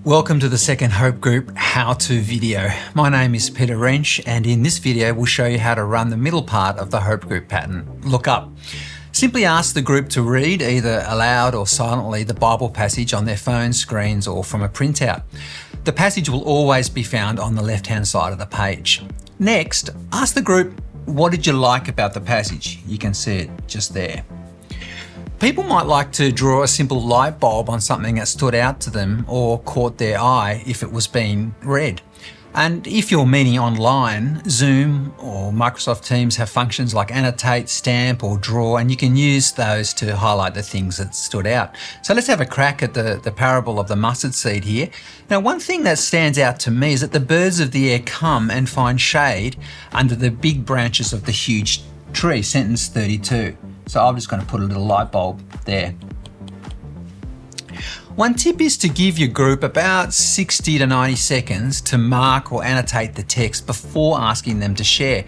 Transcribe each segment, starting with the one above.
Welcome to the second Hope Group how-to video. My name is Peter Wrench, and in this video we'll show you how to run the middle part of the Hope Group pattern. Look up. Simply ask the group to read either aloud or silently the Bible passage on their phone screens or from a printout. The passage will always be found on the left-hand side of the page. Next, ask the group, what did you like about the passage? You can see it just there. People might like to draw a simple light bulb on something that stood out to them or caught their eye if it was being read. And if you're meeting online, Zoom or Microsoft Teams have functions like annotate, stamp or draw, and you can use those to highlight the things that stood out. So let's have a crack at the parable of the mustard seed here. Now, one thing that stands out to me is that the birds of the air come and find shade under the big branches of the huge tree, sentence 32. So I'm just going to put a little light bulb there. One tip is to give your group about 60 to 90 seconds to mark or annotate the text before asking them to share.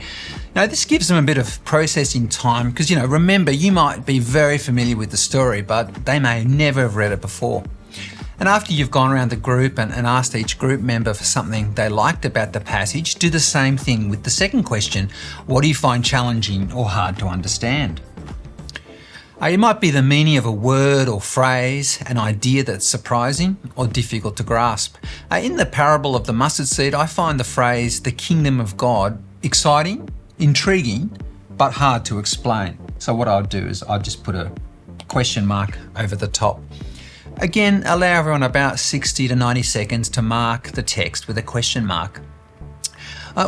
Now, this gives them a bit of processing time because, remember, you might be very familiar with the story, but they may never have read it before. And after you've gone around the group and asked each group member for something they liked about the passage, do the same thing with the second question. What do you find challenging or hard to understand? It might be the meaning of a word or phrase, an idea that's surprising or difficult to grasp. In the parable of the mustard seed, I find the phrase, the kingdom of God, exciting, intriguing, but hard to explain. So what I'll do is I'll just put a question mark over the top. Again, allow everyone about 60 to 90 seconds to mark the text with a question mark.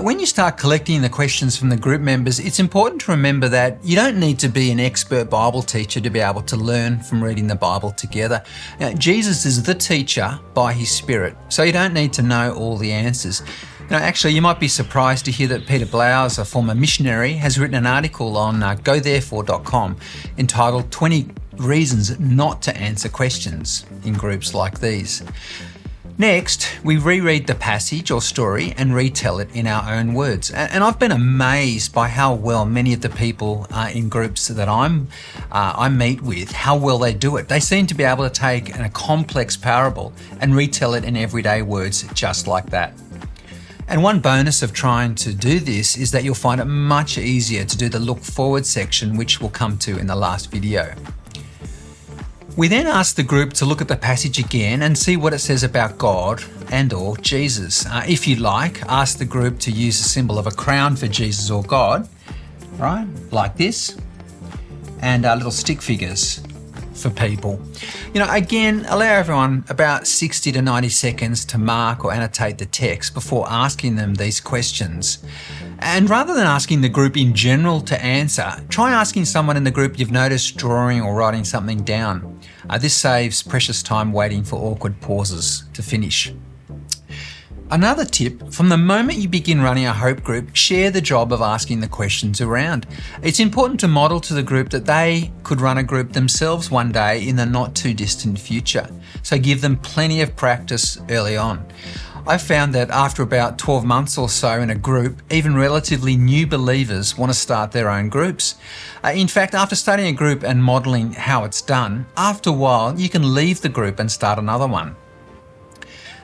When you start collecting the questions from the group members, it's important to remember that you don't need to be an expert Bible teacher to be able to learn from reading the Bible together. Now, Jesus is the teacher by his Spirit, so you don't need to know all the answers. Actually, you might be surprised to hear that Peter Blauss, a former missionary, has written an article on gotherefore.com entitled 20 Reasons Not to Answer Questions in Groups Like These. Next, we reread the passage or story and retell it in our own words. And I've been amazed by how well many of the people in groups that I meet with, how well they do it. They seem to be able to take a complex parable and retell it in everyday words just like that. And one bonus of trying to do this is that you'll find it much easier to do the look forward section, which we'll come to in the last video. We then ask the group to look at the passage again and see what it says about God and or Jesus. If you like, ask the group to use a symbol of a crown for Jesus or God, right? Like this, and little stick figures for people. Again, allow everyone about 60 to 90 seconds to mark or annotate the text before asking them these questions. And rather than asking the group in general to answer, try asking someone in the group you've noticed drawing or writing something down. This saves precious time waiting for awkward pauses to finish. Another tip, from the moment you begin running a Hope Group, share the job of asking the questions around. It's important to model to the group that they could run a group themselves one day in the not too distant future. So give them plenty of practice early on. I found that after about 12 months or so in a group, even relatively new believers want to start their own groups. In fact, after starting a group and modelling how it's done, after a while you can leave the group and start another one.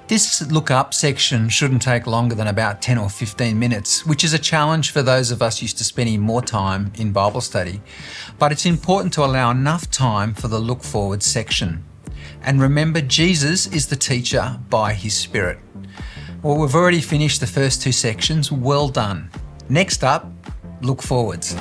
This look up section shouldn't take longer than about 10 or 15 minutes, which is a challenge for those of us used to spending more time in Bible study. But it's important to allow enough time for the look forward section. And remember, Jesus is the teacher by his Spirit. Well, we've already finished the first two sections. Well done. Next up, look forwards.